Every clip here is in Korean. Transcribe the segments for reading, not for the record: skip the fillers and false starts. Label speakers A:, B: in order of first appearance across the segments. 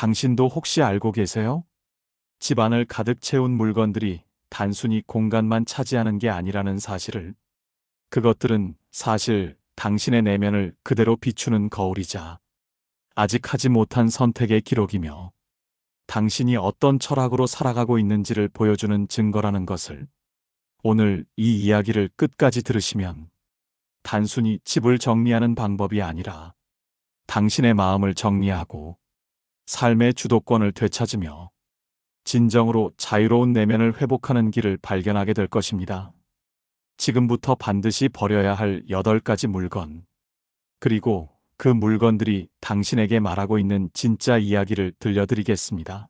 A: 당신도 혹시 알고 계세요? 집안을 가득 채운 물건들이 단순히 공간만 차지하는 게 아니라는 사실을. 그것들은 사실 당신의 내면을 그대로 비추는 거울이자 아직 하지 못한 선택의 기록이며 당신이 어떤 철학으로 살아가고 있는지를 보여주는 증거라는 것을. 오늘 이 이야기를 끝까지 들으시면 단순히 집을 정리하는 방법이 아니라 당신의 마음을 정리하고 삶의 주도권을 되찾으며 진정으로 자유로운 내면을 회복하는 길을 발견하게 될 것입니다. 지금부터 반드시 버려야 할 8가지 물건, 그리고 그 물건들이 당신에게 말하고 있는 진짜 이야기를 들려드리겠습니다.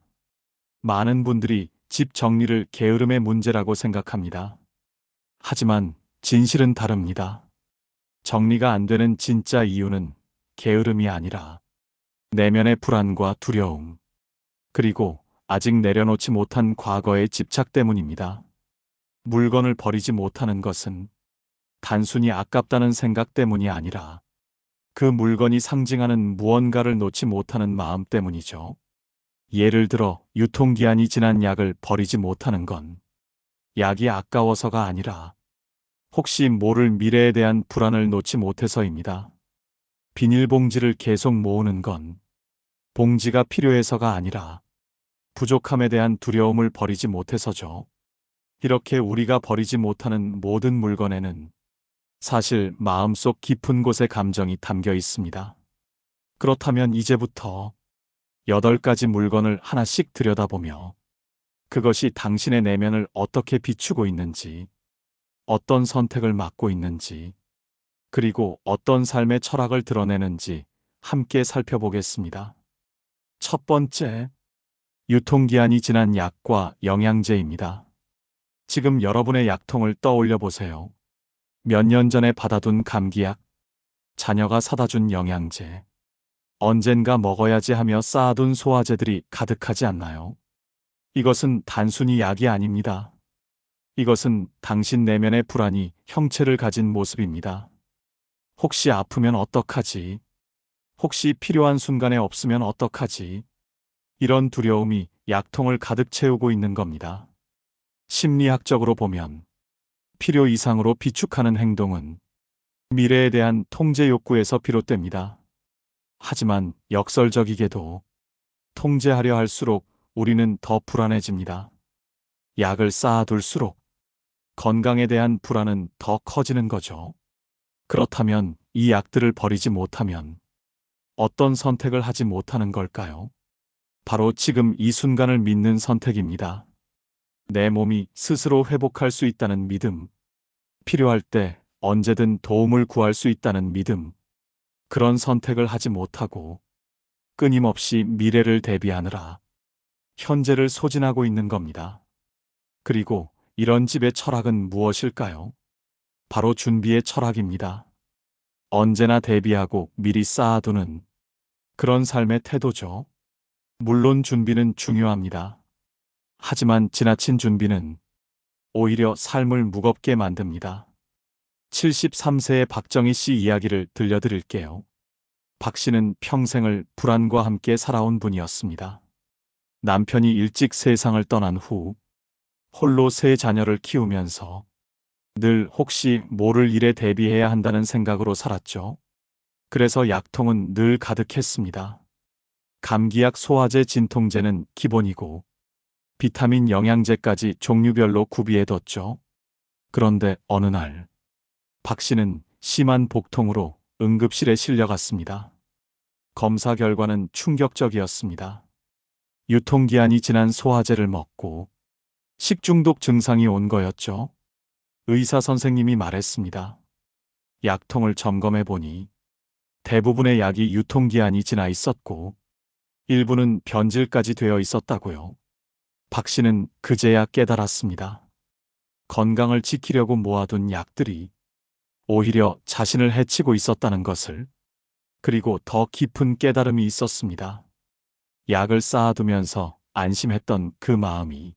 A: 많은 분들이 집 정리를 게으름의 문제라고 생각합니다. 하지만 진실은 다릅니다. 정리가 안 되는 진짜 이유는 게으름이 아니라 내면의 불안과 두려움, 그리고 아직 내려놓지 못한 과거의 집착 때문입니다. 물건을 버리지 못하는 것은 단순히 아깝다는 생각 때문이 아니라 그 물건이 상징하는 무언가를 놓지 못하는 마음 때문이죠. 예를 들어 유통기한이 지난 약을 버리지 못하는 건 약이 아까워서가 아니라 혹시 모를 미래에 대한 불안을 놓지 못해서입니다. 비닐봉지를 계속 모으는 건 봉지가 필요해서가 아니라 부족함에 대한 두려움을 버리지 못해서죠. 이렇게 우리가 버리지 못하는 모든 물건에는 사실 마음속 깊은 곳의 감정이 담겨 있습니다. 그렇다면 이제부터 8가지 물건을 하나씩 들여다보며 그것이 당신의 내면을 어떻게 비추고 있는지, 어떤 선택을 맡고 있는지, 그리고 어떤 삶의 철학을 드러내는지 함께 살펴보겠습니다. 첫 번째, 유통기한이 지난 약과 영양제입니다. 지금 여러분의 약통을 떠올려 보세요. 몇 년 전에 받아둔 감기약, 자녀가 사다 준 영양제, 언젠가 먹어야지 하며 쌓아둔 소화제들이 가득하지 않나요? 이것은 단순히 약이 아닙니다. 이것은 당신 내면의 불안이 형체를 가진 모습입니다. 혹시 아프면 어떡하지? 혹시 필요한 순간에 없으면 어떡하지? 이런 두려움이 약통을 가득 채우고 있는 겁니다. 심리학적으로 보면 필요 이상으로 비축하는 행동은 미래에 대한 통제 욕구에서 비롯됩니다. 하지만 역설적이게도 통제하려 할수록 우리는 더 불안해집니다. 약을 쌓아둘수록 건강에 대한 불안은 더 커지는 거죠. 그렇다면 이 약들을 버리지 못하면 어떤 선택을 하지 못하는 걸까요? 바로 지금 이 순간을 믿는 선택입니다. 내 몸이 스스로 회복할 수 있다는 믿음, 필요할 때 언제든 도움을 구할 수 있다는 믿음, 그런 선택을 하지 못하고 끊임없이 미래를 대비하느라 현재를 소진하고 있는 겁니다. 그리고 이런 집의 철학은 무엇일까요? 바로 준비의 철학입니다. 언제나 대비하고 미리 쌓아두는 그런 삶의 태도죠. 물론 준비는 중요합니다. 하지만 지나친 준비는 오히려 삶을 무겁게 만듭니다. 73세의 박정희 씨 이야기를 들려드릴게요. 박 씨는 평생을 불안과 함께 살아온 분이었습니다. 남편이 일찍 세상을 떠난 후 홀로 3자녀를 키우면서 늘 혹시 모를 일에 대비해야 한다는 생각으로 살았죠. 그래서 약통은 늘 가득했습니다. 감기약, 소화제, 진통제는 기본이고 비타민, 영양제까지 종류별로 구비해뒀죠. 그런데 어느 날 박 씨는 심한 복통으로 응급실에 실려갔습니다. 검사 결과는 충격적이었습니다. 유통기한이 지난 소화제를 먹고 식중독 증상이 온 거였죠. 의사 선생님이 말했습니다. 약통을 점검해 보니 대부분의 약이 유통기한이 지나 있었고 일부는 변질까지 되어 있었다고요. 박 씨는 그제야 깨달았습니다. 건강을 지키려고 모아둔 약들이 오히려 자신을 해치고 있었다는 것을. 그리고 더 깊은 깨달음이 있었습니다. 약을 쌓아두면서 안심했던 그 마음이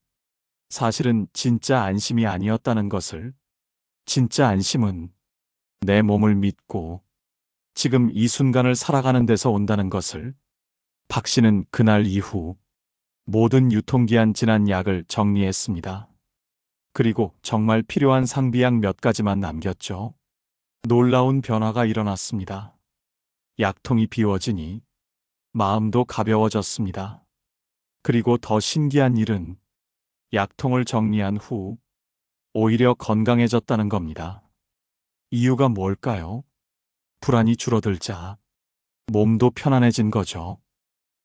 A: 사실은 진짜 안심이 아니었다는 것을. 진짜 안심은 내 몸을 믿고 지금 이 순간을 살아가는 데서 온다는 것을. 박 씨는 그날 이후 모든 유통기한 지난 약을 정리했습니다. 그리고 정말 필요한 상비약 몇 가지만 남겼죠. 놀라운 변화가 일어났습니다. 약통이 비워지니 마음도 가벼워졌습니다. 그리고 더 신기한 일은 약통을 정리한 후 오히려 건강해졌다는 겁니다. 이유가 뭘까요? 불안이 줄어들자 몸도 편안해진 거죠.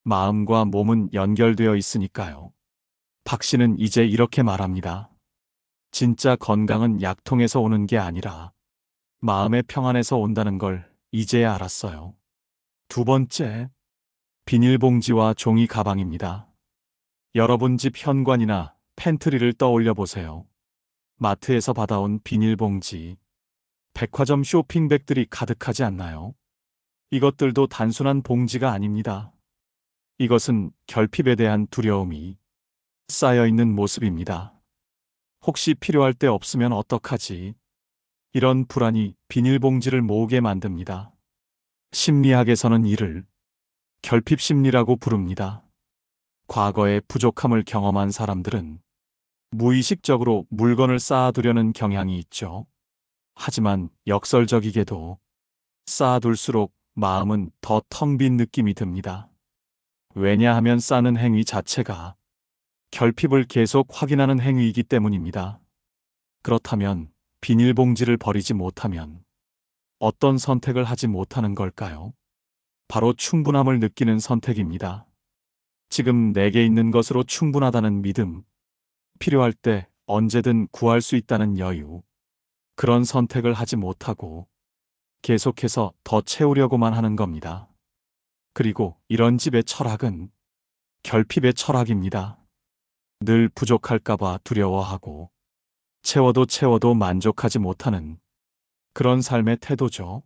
A: 마음과 몸은 연결되어 있으니까요. 박 씨는 이제 이렇게 말합니다. 진짜 건강은 약통에서 오는 게 아니라 마음의 평안에서 온다는 걸 이제야 알았어요. 두 번째, 비닐봉지와 종이 가방입니다. 여러분 집 현관이나 팬트리를 떠올려 보세요. 마트에서 받아온 비닐봉지, 백화점 쇼핑백들이 가득하지 않나요? 이것들도 단순한 봉지가 아닙니다. 이것은 결핍에 대한 두려움이 쌓여 있는 모습입니다. 혹시 필요할 때 없으면 어떡하지? 이런 불안이 비닐봉지를 모으게 만듭니다. 심리학에서는 이를 결핍 심리라고 부릅니다. 과거에 부족함을 경험한 사람들은 무의식적으로 물건을 쌓아두려는 경향이 있죠. 하지만 역설적이게도 쌓아둘수록 마음은 더 텅 빈 느낌이 듭니다. 왜냐하면 쌓는 행위 자체가 결핍을 계속 확인하는 행위이기 때문입니다. 그렇다면 비닐봉지를 버리지 못하면 어떤 선택을 하지 못하는 걸까요? 바로 충분함을 느끼는 선택입니다. 지금 내게 있는 것으로 충분하다는 믿음, 필요할 때 언제든 구할 수 있다는 여유, 그런 선택을 하지 못하고 계속해서 더 채우려고만 하는 겁니다. 그리고 이런 집의 철학은 결핍의 철학입니다. 늘 부족할까봐 두려워하고 채워도 만족하지 못하는 그런 삶의 태도죠.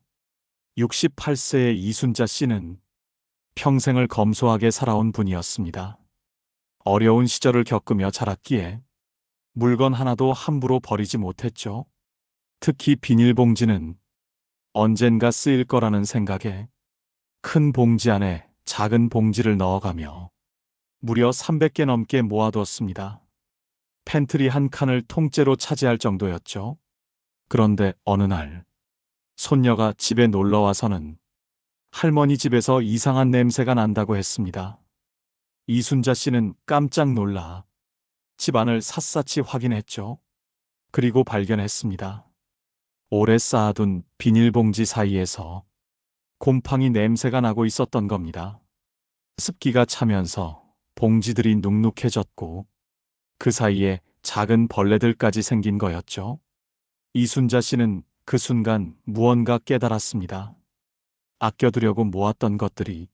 A: 68세의 이순자 씨는 평생을 검소하게 살아온 분이었습니다. 어려운 시절을 겪으며 자랐기에 물건 하나도 함부로 버리지 못했죠. 특히 비닐봉지는 언젠가 쓰일 거라는 생각에 큰 봉지 안에 작은 봉지를 넣어가며 무려 300개 넘게 모아두었습니다. 팬트리 한 칸을 통째로 차지할 정도였죠. 그런데 어느 날 손녀가 집에 놀러 와서는 할머니 집에서 이상한 냄새가 난다고 했습니다. 이순자 씨는 깜짝 놀라 집안을 샅샅이 확인했죠. 그리고 발견했습니다. 오래 쌓아둔 비닐봉지 사이에서 곰팡이 냄새가 나고 있었던 겁니다. 습기가 차면서 봉지들이 눅눅해졌고 그 사이에 작은 벌레들까지 생긴 거였죠. 이순자 씨는 그 순간 무언가 깨달았습니다. 아껴두려고 모았던 것들이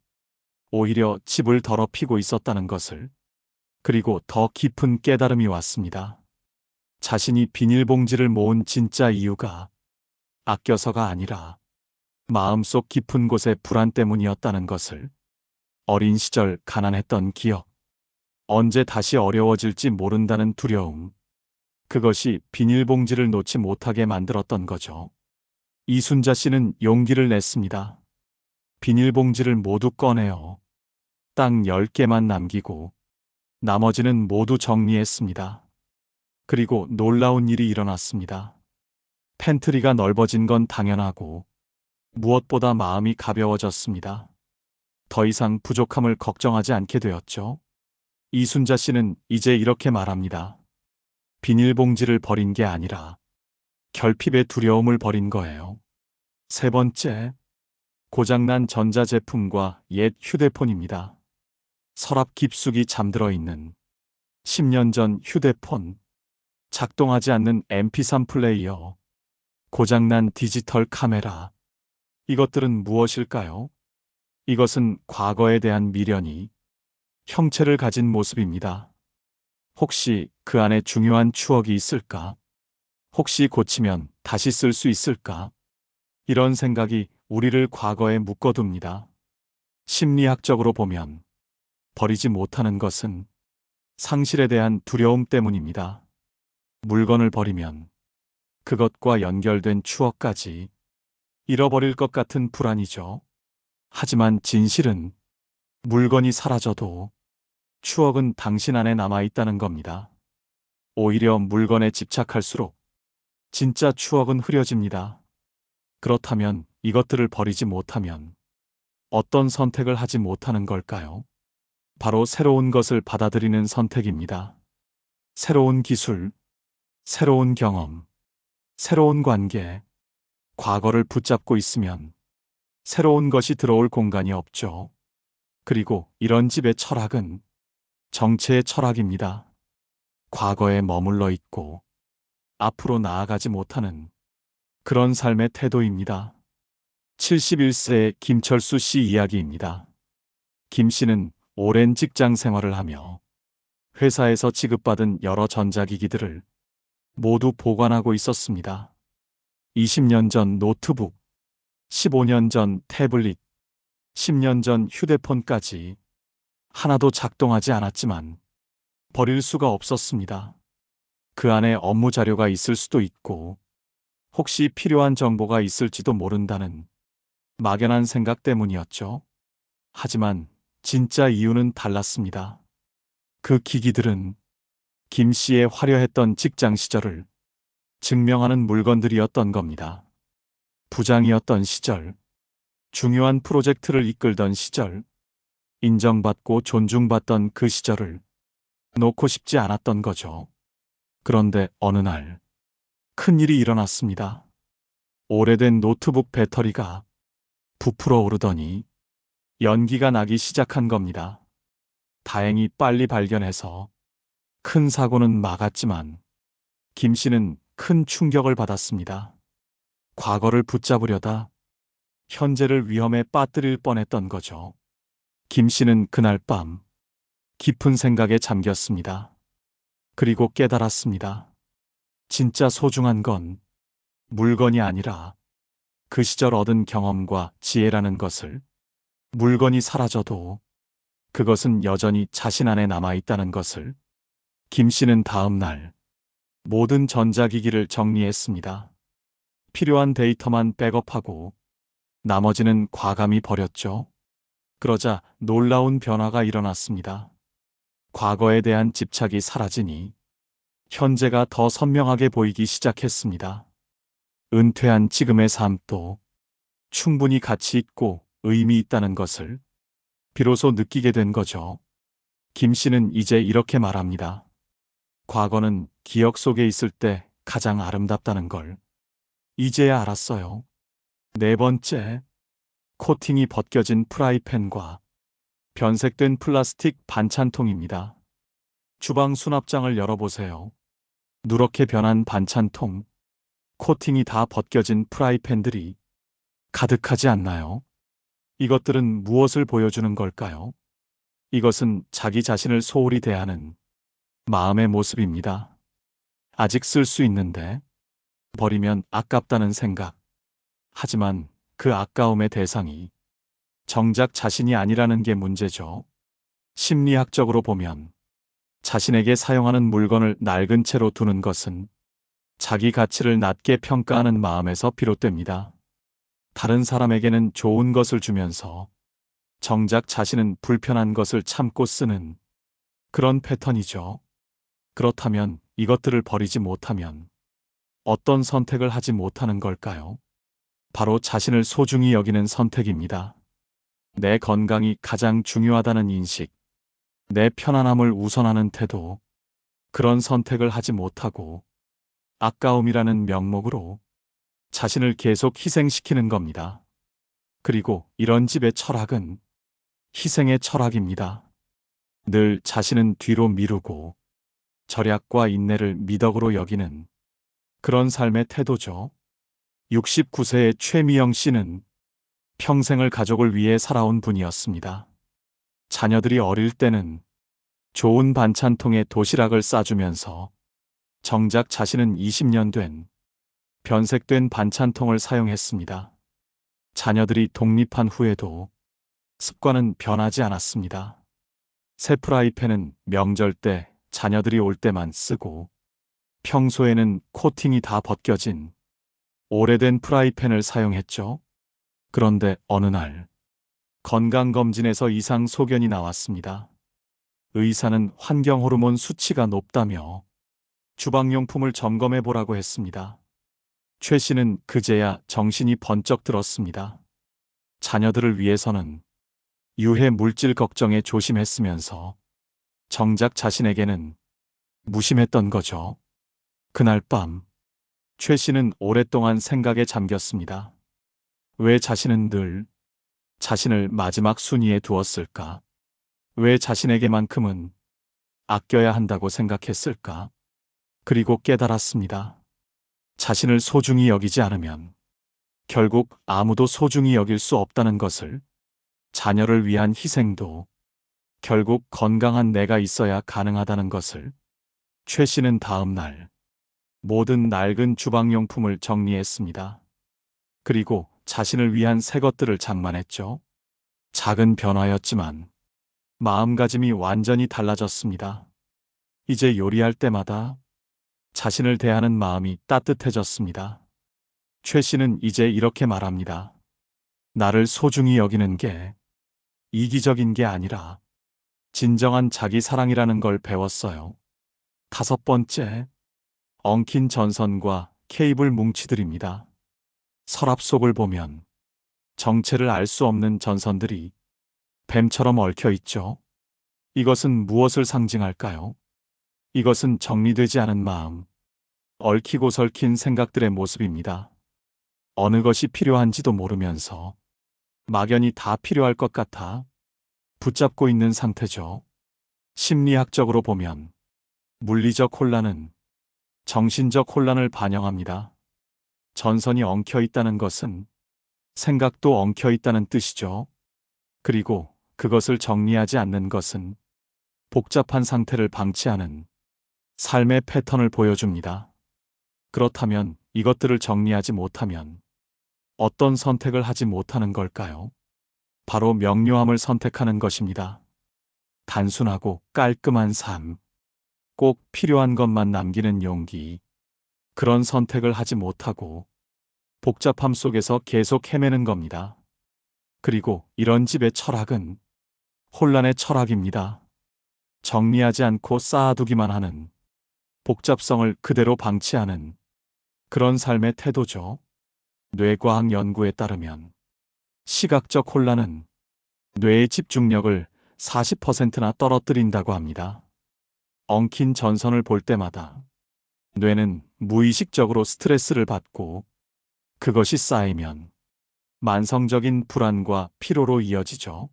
A: 오히려 집을 더럽히고 있었다는 것을. 그리고 더 깊은 깨달음이 왔습니다. 자신이 비닐봉지를 모은 진짜 이유가 아껴서가 아니라 마음속 깊은 곳의 불안 때문이었다는 것을. 어린 시절 가난했던 기억, 언제 다시 어려워질지 모른다는 두려움, 그것이 비닐봉지를 놓지 못하게 만들었던 거죠. 이순자 씨는 용기를 냈습니다. 비닐봉지를 모두 꺼내어 딱 10개만 남기고 나머지는 모두 정리했습니다. 그리고 놀라운 일이 일어났습니다. 팬트리가 넓어진 건 당연하고 무엇보다 마음이 가벼워졌습니다. 더 이상 부족함을 걱정하지 않게 되었죠. 이순자 씨는 이제 이렇게 말합니다. 비닐봉지를 버린 게 아니라 결핍의 두려움을 버린 거예요. 세 번째, 고장난 전자제품과 옛 휴대폰입니다. 서랍 깊숙이 잠들어 있는 10년 전 휴대폰, 작동하지 않는 MP3 플레이어, 고장난 디지털 카메라. 이것들은 무엇일까요? 이것은 과거에 대한 미련이 형체를 가진 모습입니다. 혹시 그 안에 중요한 추억이 있을까? 혹시 고치면 다시 쓸 수 있을까? 이런 생각이 우리를 과거에 묶어둡니다. 심리학적으로 보면 버리지 못하는 것은 상실에 대한 두려움 때문입니다. 물건을 버리면 그것과 연결된 추억까지 잃어버릴 것 같은 불안이죠. 하지만 진실은 물건이 사라져도 추억은 당신 안에 남아있다는 겁니다. 오히려 물건에 집착할수록 진짜 추억은 흐려집니다. 그렇다면 이것들을 버리지 못하면 어떤 선택을 하지 못하는 걸까요? 바로 새로운 것을 받아들이는 선택입니다. 새로운 기술, 새로운 경험, 새로운 관계, 과거를 붙잡고 있으면 새로운 것이 들어올 공간이 없죠. 그리고 이런 집의 철학은 정체의 철학입니다. 과거에 머물러 있고 앞으로 나아가지 못하는 그런 삶의 태도입니다. 71세의 김철수 씨 이야기입니다. 김 씨는 오랜 직장 생활을 하며 회사에서 지급받은 여러 전자기기들을 모두 보관하고 있었습니다. 20년 전 노트북, 15년 전 태블릿, 10년 전 휴대폰까지 하나도 작동하지 않았지만 버릴 수가 없었습니다. 그 안에 업무 자료가 있을 수도 있고 혹시 필요한 정보가 있을지도 모른다는 막연한 생각 때문이었죠. 하지만 진짜 이유는 달랐습니다. 그 기기들은 김 씨의 화려했던 직장 시절을 증명하는 물건들이었던 겁니다. 부장이었던 시절, 중요한 프로젝트를 이끌던 시절, 인정받고 존중받던 그 시절을 놓고 싶지 않았던 거죠. 그런데 어느 날 큰일이 일어났습니다. 오래된 노트북 배터리가 부풀어 오르더니 연기가 나기 시작한 겁니다. 다행히 빨리 발견해서 큰 사고는 막았지만 김 씨는 큰 충격을 받았습니다. 과거를 붙잡으려다 현재를 위험에 빠뜨릴 뻔했던 거죠. 김 씨는 그날 밤 깊은 생각에 잠겼습니다. 그리고 깨달았습니다. 진짜 소중한 건 물건이 아니라 그 시절 얻은 경험과 지혜라는 것을. 물건이 사라져도 그것은 여전히 자신 안에 남아있다는 것을. 김 씨는 다음 날 모든 전자기기를 정리했습니다. 필요한 데이터만 백업하고 나머지는 과감히 버렸죠. 그러자 놀라운 변화가 일어났습니다. 과거에 대한 집착이 사라지니 현재가 더 선명하게 보이기 시작했습니다. 은퇴한 지금의 삶도 충분히 가치 있고 의미 있다는 것을 비로소 느끼게 된 거죠. 김 씨는 이제 이렇게 말합니다. 과거는 기억 속에 있을 때 가장 아름답다는 걸 이제야 알았어요. 네 번째, 코팅이 벗겨진 프라이팬과 변색된 플라스틱 반찬통입니다. 주방 수납장을 열어보세요. 누렇게 변한 반찬통, 코팅이 다 벗겨진 프라이팬들이 가득하지 않나요? 이것들은 무엇을 보여주는 걸까요? 이것은 자기 자신을 소홀히 대하는 마음의 모습입니다. 아직 쓸 수 있는데 버리면 아깝다는 생각. 하지만 그 아까움의 대상이 정작 자신이 아니라는 게 문제죠. 심리학적으로 보면 자신에게 사용하는 물건을 낡은 채로 두는 것은 자기 가치를 낮게 평가하는 마음에서 비롯됩니다. 다른 사람에게는 좋은 것을 주면서 정작 자신은 불편한 것을 참고 쓰는 그런 패턴이죠. 그렇다면 이것들을 버리지 못하면 어떤 선택을 하지 못하는 걸까요? 바로 자신을 소중히 여기는 선택입니다. 내 건강이 가장 중요하다는 인식, 내 편안함을 우선하는 태도, 그런 선택을 하지 못하고 아까움이라는 명목으로 자신을 계속 희생시키는 겁니다. 그리고 이런 집의 철학은 희생의 철학입니다. 늘 자신은 뒤로 미루고 절약과 인내를 미덕으로 여기는 그런 삶의 태도죠. 69세의 최미영 씨는 평생을 가족을 위해 살아온 분이었습니다. 자녀들이 어릴 때는 좋은 반찬통에 도시락을 싸주면서 정작 자신은 20년 된 변색된 반찬통을 사용했습니다. 자녀들이 독립한 후에도 습관은 변하지 않았습니다. 새 프라이팬은 명절 때 자녀들이 올 때만 쓰고 평소에는 코팅이 다 벗겨진 오래된 프라이팬을 사용했죠. 그런데 어느 날 건강검진에서 이상 소견이 나왔습니다. 의사는 환경호르몬 수치가 높다며 주방용품을 점검해 보라고 했습니다. 최 씨는 그제야 정신이 번쩍 들었습니다. 자녀들을 위해서는 유해 물질 걱정에 조심했으면서 정작 자신에게는 무심했던 거죠. 그날 밤, 최 씨는 오랫동안 생각에 잠겼습니다. 왜 자신은 늘 자신을 마지막 순위에 두었을까? 왜 자신에게만큼은 아껴야 한다고 생각했을까? 그리고 깨달았습니다. 자신을 소중히 여기지 않으면 결국 아무도 소중히 여길 수 없다는 것을, 자녀를 위한 희생도 결국 건강한 내가 있어야 가능하다는 것을. 최 씨는 다음 날 모든 낡은 주방용품을 정리했습니다. 그리고 자신을 위한 새 것들을 장만했죠. 작은 변화였지만 마음가짐이 완전히 달라졌습니다. 이제 요리할 때마다 자신을 대하는 마음이 따뜻해졌습니다. 최 씨는 이제 이렇게 말합니다. 나를 소중히 여기는 게 이기적인 게 아니라 진정한 자기 사랑이라는 걸 배웠어요. 5번째, 엉킨 전선과 케이블 뭉치들입니다. 서랍 속을 보면 정체를 알 수 없는 전선들이 뱀처럼 얽혀 있죠. 이것은 무엇을 상징할까요? 이것은 정리되지 않은 마음, 얽히고 설킨 생각들의 모습입니다. 어느 것이 필요한지도 모르면서 막연히 다 필요할 것 같아 붙잡고 있는 상태죠. 심리학적으로 보면 물리적 혼란은 정신적 혼란을 반영합니다. 전선이 엉켜 있다는 것은 생각도 엉켜 있다는 뜻이죠. 그리고 그것을 정리하지 않는 것은 복잡한 상태를 방치하는 삶의 패턴을 보여줍니다. 그렇다면 이것들을 정리하지 못하면 어떤 선택을 하지 못하는 걸까요? 바로 명료함을 선택하는 것입니다. 단순하고 깔끔한 삶, 꼭 필요한 것만 남기는 용기, 그런 선택을 하지 못하고 복잡함 속에서 계속 헤매는 겁니다. 그리고 이런 집의 철학은 혼란의 철학입니다. 정리하지 않고 쌓아두기만 하는, 복잡성을 그대로 방치하는 그런 삶의 태도죠. 뇌과학 연구에 따르면 시각적 혼란은 뇌의 집중력을 40%나 떨어뜨린다고 합니다. 엉킨 전선을 볼 때마다 뇌는 무의식적으로 스트레스를 받고 그것이 쌓이면 만성적인 불안과 피로로 이어지죠.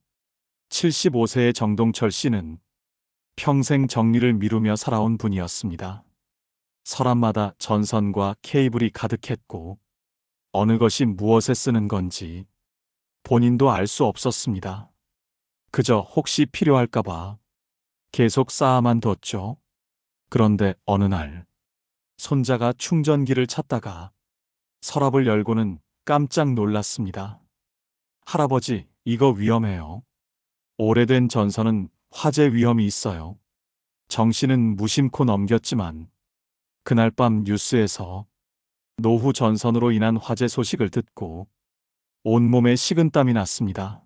A: 75세의 정동철 씨는 평생 정리를 미루며 살아온 분이었습니다. 서랍마다 전선과 케이블이 가득했고 어느 것이 무엇에 쓰는 건지 본인도 알 수 없었습니다. 그저 혹시 필요할까봐 계속 쌓아만 뒀죠. 그런데 어느 날 손자가 충전기를 찾다가 서랍을 열고는 깜짝 놀랐습니다. 할아버지, 이거 위험해요. 오래된 전선은 화재 위험이 있어요. 정씨는 무심코 넘겼지만 그날 밤 뉴스에서 노후 전선으로 인한 화재 소식을 듣고 온몸에 식은땀이 났습니다.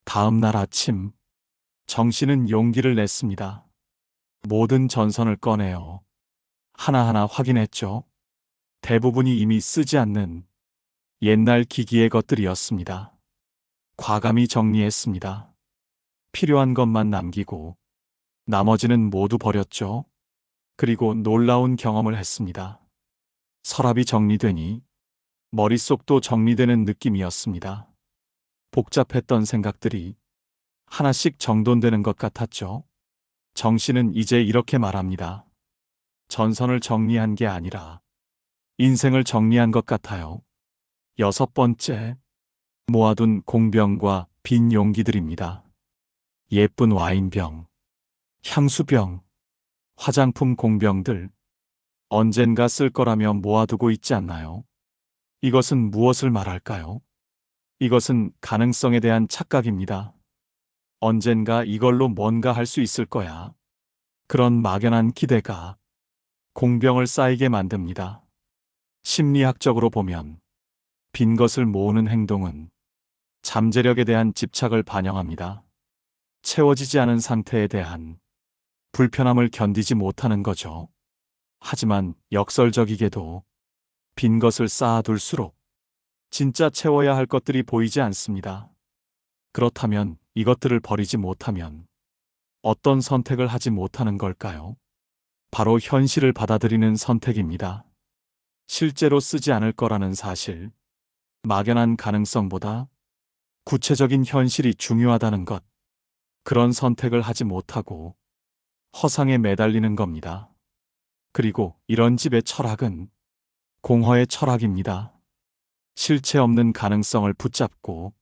A: 다음 날 아침 정씨는 용기를 냈습니다. 모든 전선을 꺼내어 하나하나 확인했죠. 대부분이 이미 쓰지 않는 옛날 기기의 것들이었습니다. 과감히 정리했습니다. 필요한 것만 남기고 나머지는 모두 버렸죠. 그리고 놀라운 경험을 했습니다. 서랍이 정리되니 머릿속도 정리되는 느낌이었습니다. 복잡했던 생각들이 하나씩 정돈되는 것 같았죠. 정씨는 이제 이렇게 말합니다. 전선을 정리한 게 아니라 인생을 정리한 것 같아요. 6번째, 모아둔 공병과 빈 용기들입니다. 예쁜 와인병, 향수병, 화장품 공병들, 언젠가 쓸 거라며 모아두고 있지 않나요? 이것은 무엇을 말할까요? 이것은 가능성에 대한 착각입니다. 언젠가 이걸로 뭔가 할 수 있을 거야. 그런 막연한 기대가 공병을 쌓이게 만듭니다. 심리학적으로 보면 빈 것을 모으는 행동은 잠재력에 대한 집착을 반영합니다. 채워지지 않은 상태에 대한 불편함을 견디지 못하는 거죠. 하지만 역설적이게도 빈 것을 쌓아둘수록 진짜 채워야 할 것들이 보이지 않습니다. 그렇다면 이것들을 버리지 못하면 어떤 선택을 하지 못하는 걸까요? 바로 현실을 받아들이는 선택입니다. 실제로 쓰지 않을 거라는 사실, 막연한 가능성보다 구체적인 현실이 중요하다는 것, 그런 선택을 하지 못하고 허상에 매달리는 겁니다. 그리고 이런 집의 철학은 공허의 철학입니다. 실체 없는 가능성을 붙잡고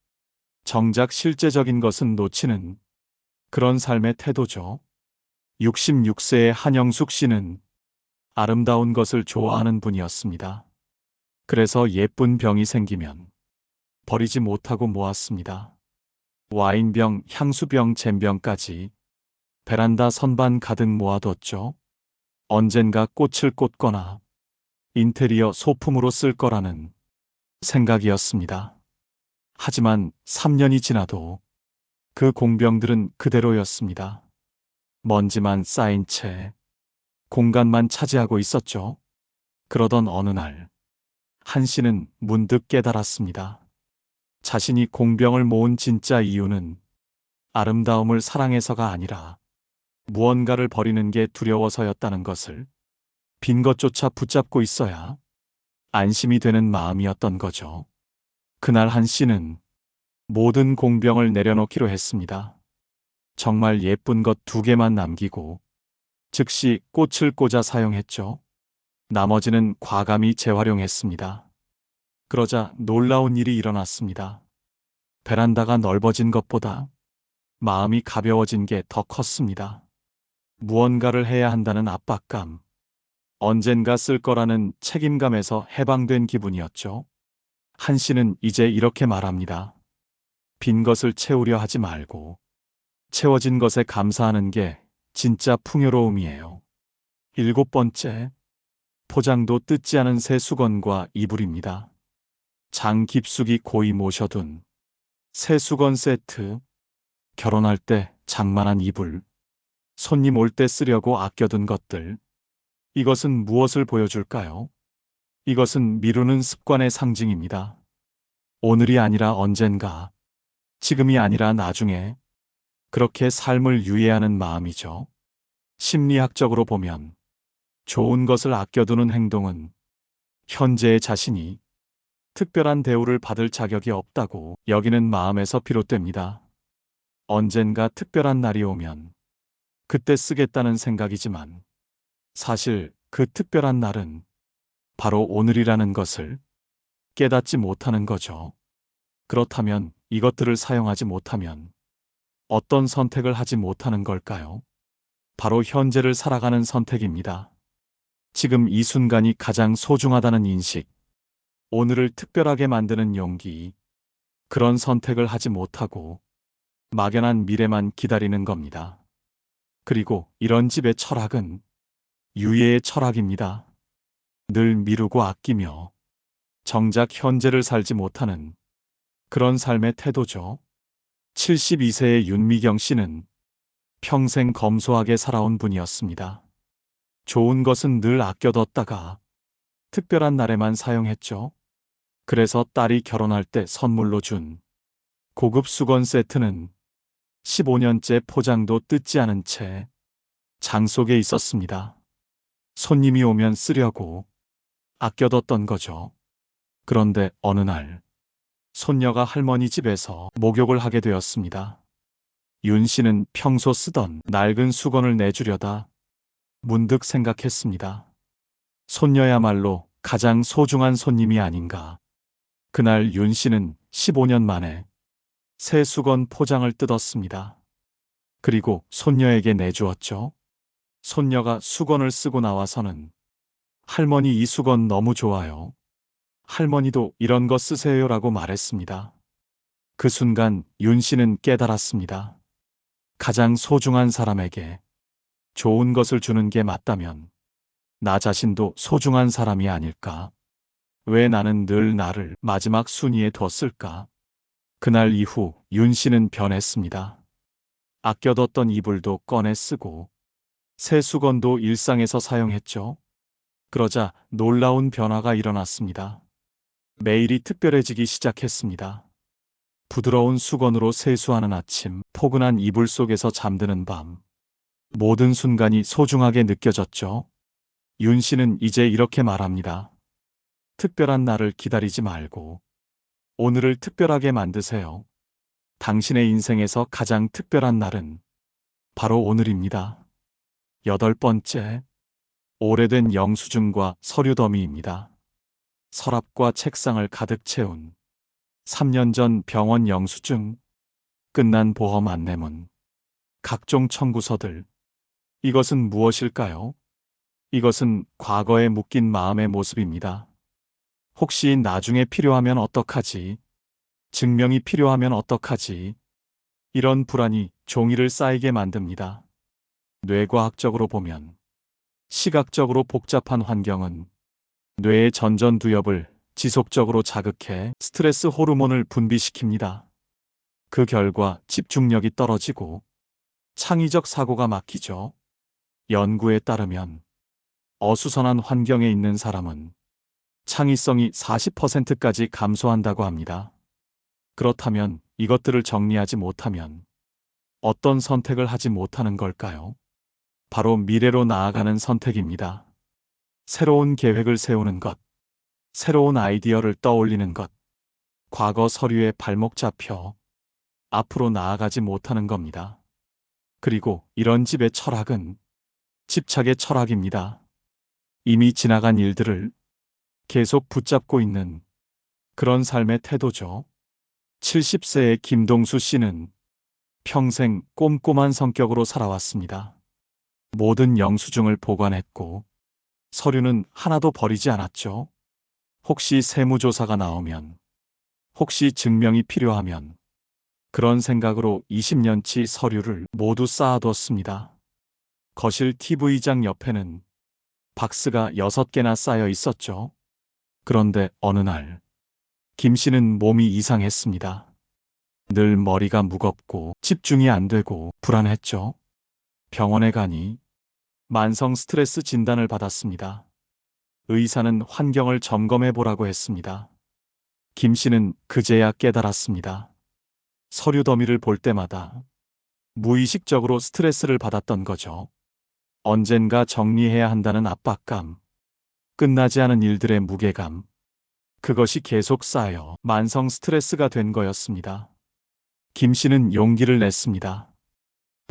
A: 정작 실제적인 것은 놓치는 그런 삶의 태도죠. 66세의 한영숙 씨는 아름다운 것을 좋아하는 분이었습니다. 그래서 예쁜 병이 생기면 버리지 못하고 모았습니다. 와인병, 향수병, 잼병까지 베란다 선반 가득 모아뒀죠. 언젠가 꽃을 꽂거나 인테리어 소품으로 쓸 거라는 생각이었습니다. 하지만 3년이 지나도 그 공병들은 그대로였습니다. 먼지만 쌓인 채 공간만 차지하고 있었죠. 그러던 어느 날, 한 씨는 문득 깨달았습니다. 자신이 공병을 모은 진짜 이유는 아름다움을 사랑해서가 아니라 무언가를 버리는 게 두려워서였다는 것을, 빈 것조차 붙잡고 있어야 안심이 되는 마음이었던 거죠. 그날 한 씨는 모든 공병을 내려놓기로 했습니다. 정말 예쁜 것 2개만 남기고 즉시 꽃을 꽂아 사용했죠. 나머지는 과감히 재활용했습니다. 그러자 놀라운 일이 일어났습니다. 베란다가 넓어진 것보다 마음이 가벼워진 게 더 컸습니다. 무언가를 해야 한다는 압박감, 언젠가 쓸 거라는 책임감에서 해방된 기분이었죠. 한 씨는 이제 이렇게 말합니다. 빈 것을 채우려 하지 말고 채워진 것에 감사하는 게 진짜 풍요로움이에요. 7번째, 포장도 뜯지 않은 새 수건과 이불입니다. 장 깊숙이 고이 모셔둔 새 수건 세트, 결혼할 때 장만한 이불, 손님 올 때 쓰려고 아껴둔 것들. 이것은 무엇을 보여줄까요? 이것은 미루는 습관의 상징입니다. 오늘이 아니라 언젠가, 지금이 아니라 나중에, 그렇게 삶을 유예하는 마음이죠. 심리학적으로 보면 좋은 것을 아껴두는 행동은 현재의 자신이 특별한 대우를 받을 자격이 없다고 여기는 마음에서 비롯됩니다. 언젠가 특별한 날이 오면 그때 쓰겠다는 생각이지만 사실 그 특별한 날은 바로 오늘이라는 것을 깨닫지 못하는 거죠. 그렇다면 이것들을 사용하지 못하면 어떤 선택을 하지 못하는 걸까요? 바로 현재를 살아가는 선택입니다. 지금 이 순간이 가장 소중하다는 인식, 오늘을 특별하게 만드는 용기, 그런 선택을 하지 못하고 막연한 미래만 기다리는 겁니다. 그리고 이런 집의 철학은 유예의 철학입니다. 늘 미루고 아끼며 정작 현재를 살지 못하는 그런 삶의 태도죠. 72세의 윤미경 씨는 평생 검소하게 살아온 분이었습니다. 좋은 것은 늘 아껴뒀다가 특별한 날에만 사용했죠. 그래서 딸이 결혼할 때 선물로 준 고급 수건 세트는 15년째 포장도 뜯지 않은 채 장 속에 있었습니다. 손님이 오면 쓰려고 아껴뒀던 거죠. 그런데 어느 날 손녀가 할머니 집에서 목욕을 하게 되었습니다. 윤 씨는 평소 쓰던 낡은 수건을 내주려다 문득 생각했습니다. 손녀야말로 가장 소중한 손님이 아닌가. 그날 윤 씨는 15년 만에 새 수건 포장을 뜯었습니다. 그리고 손녀에게 내주었죠. 손녀가 수건을 쓰고 나와서는 할머니 이 수건 너무 좋아요. 할머니도 이런 거 쓰세요라고 말했습니다. 그 순간 윤 씨는 깨달았습니다. 가장 소중한 사람에게 좋은 것을 주는 게 맞다면 나 자신도 소중한 사람이 아닐까? 왜 나는 늘 나를 마지막 순위에 뒀을까? 그날 이후 윤 씨는 변했습니다. 아껴뒀던 이불도 꺼내 쓰고 새 수건도 일상에서 사용했죠. 그러자 놀라운 변화가 일어났습니다. 매일이 특별해지기 시작했습니다. 부드러운 수건으로 세수하는 아침, 포근한 이불 속에서 잠드는 밤. 모든 순간이 소중하게 느껴졌죠. 윤 씨는 이제 이렇게 말합니다. 특별한 날을 기다리지 말고 오늘을 특별하게 만드세요. 당신의 인생에서 가장 특별한 날은 바로 오늘입니다. 8번째, 오래된 영수증과 서류 더미입니다. 서랍과 책상을 가득 채운 3년 전 병원 영수증, 끝난 보험 안내문, 각종 청구서들. 이것은 무엇일까요? 이것은 과거에 묶인 마음의 모습입니다. 혹시 나중에 필요하면 어떡하지? 증명이 필요하면 어떡하지? 이런 불안이 종이를 쌓이게 만듭니다. 뇌과학적으로 보면 시각적으로 복잡한 환경은 뇌의 전전두엽을 지속적으로 자극해 스트레스 호르몬을 분비시킵니다. 그 결과 집중력이 떨어지고 창의적 사고가 막히죠. 연구에 따르면 어수선한 환경에 있는 사람은 창의성이 40%까지 감소한다고 합니다. 그렇다면 이것들을 정리하지 못하면 어떤 선택을 하지 못하는 걸까요? 바로 미래로 나아가는 선택입니다. 새로운 계획을 세우는 것, 새로운 아이디어를 떠올리는 것, 과거 서류에 발목 잡혀 앞으로 나아가지 못하는 겁니다. 그리고 이런 집의 철학은 집착의 철학입니다. 이미 지나간 일들을 계속 붙잡고 있는 그런 삶의 태도죠. 70세의 김동수 씨는 평생 꼼꼼한 성격으로 살아왔습니다. 모든 영수증을 보관했고 서류는 하나도 버리지 않았죠. 혹시 세무조사가 나오면, 혹시 증명이 필요하면 그런 생각으로 20년치 서류를 모두 쌓아뒀습니다. 거실 TV장 옆에는 박스가 6개나 쌓여 있었죠. 그런데 어느 날 김 씨는 몸이 이상했습니다. 늘 머리가 무겁고 집중이 안 되고 불안했죠. 병원에 가니 만성 스트레스 진단을 받았습니다. 의사는 환경을 점검해 보라고 했습니다. 김 씨는 그제야 깨달았습니다. 서류 더미를 볼 때마다 무의식적으로 스트레스를 받았던 거죠. 언젠가 정리해야 한다는 압박감, 끝나지 않은 일들의 무게감, 그것이 계속 쌓여 만성 스트레스가 된 거였습니다. 김 씨는 용기를 냈습니다.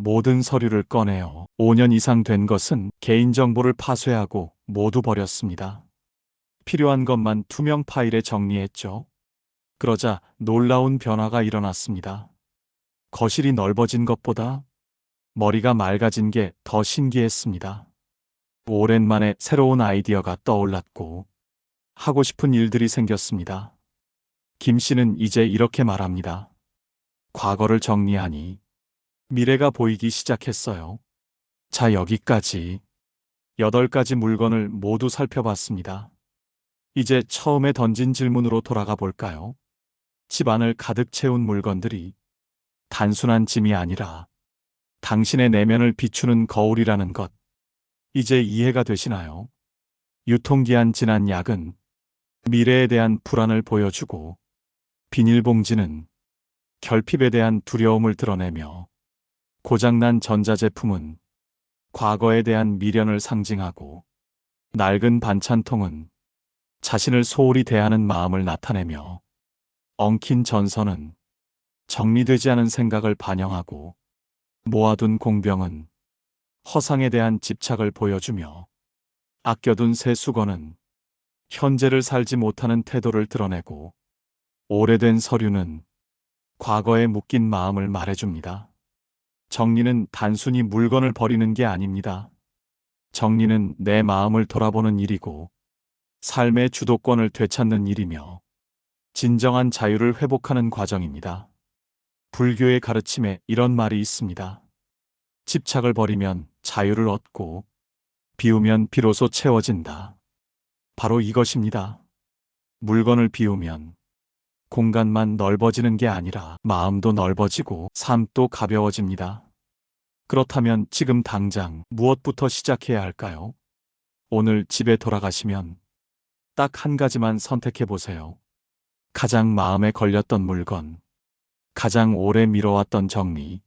A: 모든 서류를 꺼내어 5년 이상 된 것은 개인정보를 파쇄하고 모두 버렸습니다. 필요한 것만 투명 파일에 정리했죠. 그러자 놀라운 변화가 일어났습니다. 거실이 넓어진 것보다 머리가 맑아진 게 더 신기했습니다. 오랜만에 새로운 아이디어가 떠올랐고 하고 싶은 일들이 생겼습니다. 김 씨는 이제 이렇게 말합니다. 과거를 정리하니 미래가 보이기 시작했어요. 자, 여기까지 8가지 물건을 모두 살펴봤습니다. 이제 처음에 던진 질문으로 돌아가 볼까요? 집안을 가득 채운 물건들이 단순한 짐이 아니라 당신의 내면을 비추는 거울이라는 것, 이제 이해가 되시나요? 유통기한 지난 약은 미래에 대한 불안을 보여주고, 비닐봉지는 결핍에 대한 두려움을 드러내며, 고장난 전자제품은 과거에 대한 미련을 상징하고, 낡은 반찬통은 자신을 소홀히 대하는 마음을 나타내며, 엉킨 전선은 정리되지 않은 생각을 반영하고, 모아둔 공병은 허상에 대한 집착을 보여주며, 아껴둔 새 수건은 현재를 살지 못하는 태도를 드러내고, 오래된 서류는 과거에 묶인 마음을 말해줍니다. 정리는 단순히 물건을 버리는 게 아닙니다. 정리는 내 마음을 돌아보는 일이고, 삶의 주도권을 되찾는 일이며, 진정한 자유를 회복하는 과정입니다. 불교의 가르침에 이런 말이 있습니다. 집착을 버리면 자유를 얻고, 비우면 비로소 채워진다. 바로 이것입니다. 물건을 비우면 공간만 넓어지는 게 아니라 마음도 넓어지고 삶도 가벼워집니다. 그렇다면 지금 당장 무엇부터 시작해야 할까요? 오늘 집에 돌아가시면 딱 한 가지만 선택해 보세요. 가장 마음에 걸렸던 물건, 가장 오래 미뤄왔던 정리,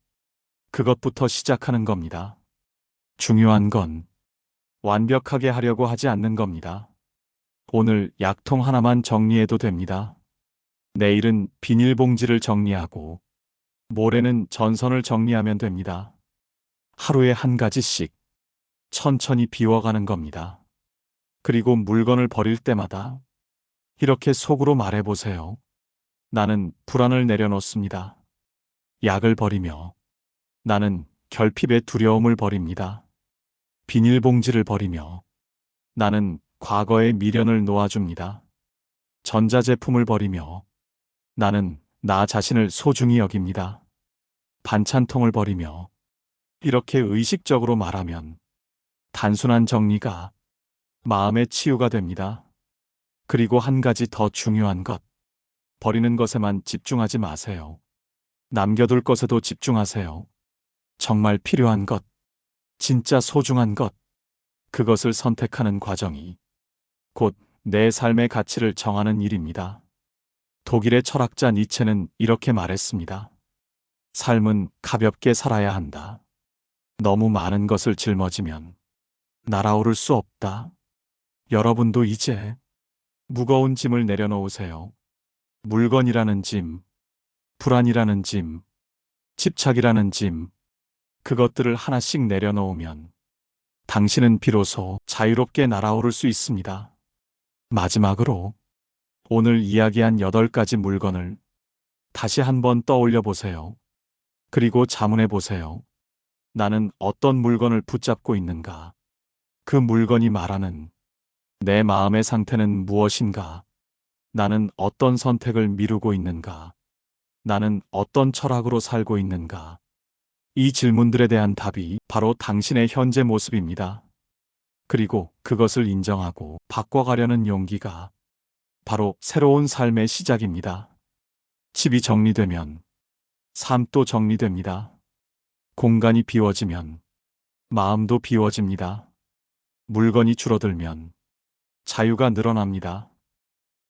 A: 그것부터 시작하는 겁니다. 중요한 건 완벽하게 하려고 하지 않는 겁니다. 오늘 약통 하나만 정리해도 됩니다. 내일은 비닐봉지를 정리하고 모레는 전선을 정리하면 됩니다. 하루에 한 가지씩 천천히 비워가는 겁니다. 그리고 물건을 버릴 때마다 이렇게 속으로 말해보세요. 나는 불안을 내려놓습니다. 약을 버리며 나는 결핍의 두려움을 버립니다. 비닐봉지를 버리며 나는 과거의 미련을 놓아줍니다. 전자제품을 버리며 나는 나 자신을 소중히 여깁니다. 반찬통을 버리며 이렇게 의식적으로 말하면 단순한 정리가 마음의 치유가 됩니다. 그리고 한 가지 더 중요한 것, 버리는 것에만 집중하지 마세요. 남겨둘 것에도 집중하세요. 정말 필요한 것, 진짜 소중한 것, 그것을 선택하는 과정이 곧 내 삶의 가치를 정하는 일입니다. 독일의 철학자 니체는 이렇게 말했습니다. 삶은 가볍게 살아야 한다. 너무 많은 것을 짊어지면 날아오를 수 없다. 여러분도 이제 무거운 짐을 내려놓으세요. 물건이라는 짐, 불안이라는 짐, 집착이라는 짐, 그것들을 하나씩 내려놓으면 당신은 비로소 자유롭게 날아오를 수 있습니다. 마지막으로 오늘 이야기한 8가지 물건을 다시 한번 떠올려 보세요. 그리고 자문해 보세요. 나는 어떤 물건을 붙잡고 있는가? 그 물건이 말하는 내 마음의 상태는 무엇인가? 나는 어떤 선택을 미루고 있는가? 나는 어떤 철학으로 살고 있는가? 이 질문들에 대한 답이 바로 당신의 현재 모습입니다. 그리고 그것을 인정하고 바꿔가려는 용기가 바로 새로운 삶의 시작입니다. 집이 정리되면 삶도 정리됩니다. 공간이 비워지면 마음도 비워집니다. 물건이 줄어들면 자유가 늘어납니다.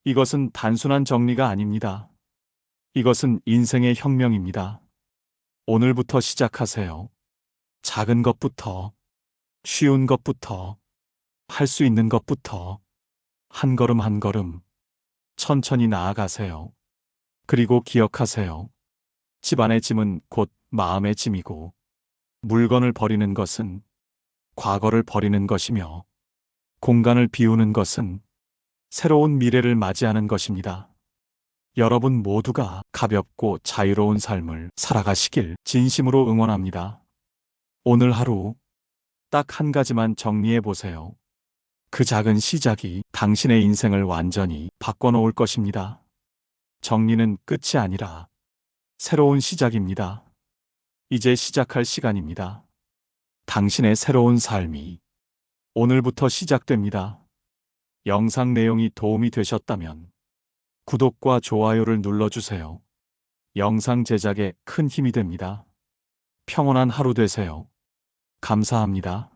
A: 이것은 단순한 정리가 아닙니다. 이것은 인생의 혁명입니다. 오늘부터 시작하세요. 작은 것부터, 쉬운 것부터, 할 수 있는 것부터, 한 걸음 한 걸음, 천천히 나아가세요. 그리고 기억하세요. 집안의 짐은 곧 마음의 짐이고, 물건을 버리는 것은 과거를 버리는 것이며, 공간을 비우는 것은 새로운 미래를 맞이하는 것입니다. 여러분 모두가 가볍고 자유로운 삶을 살아가시길 진심으로 응원합니다. 오늘 하루 딱 한 가지만 정리해 보세요. 그 작은 시작이 당신의 인생을 완전히 바꿔놓을 것입니다. 정리는 끝이 아니라 새로운 시작입니다. 이제 시작할 시간입니다. 당신의 새로운 삶이 오늘부터 시작됩니다. 영상 내용이 도움이 되셨다면 구독과 좋아요를 눌러주세요. 영상 제작에 큰 힘이 됩니다. 평온한 하루 되세요. 감사합니다.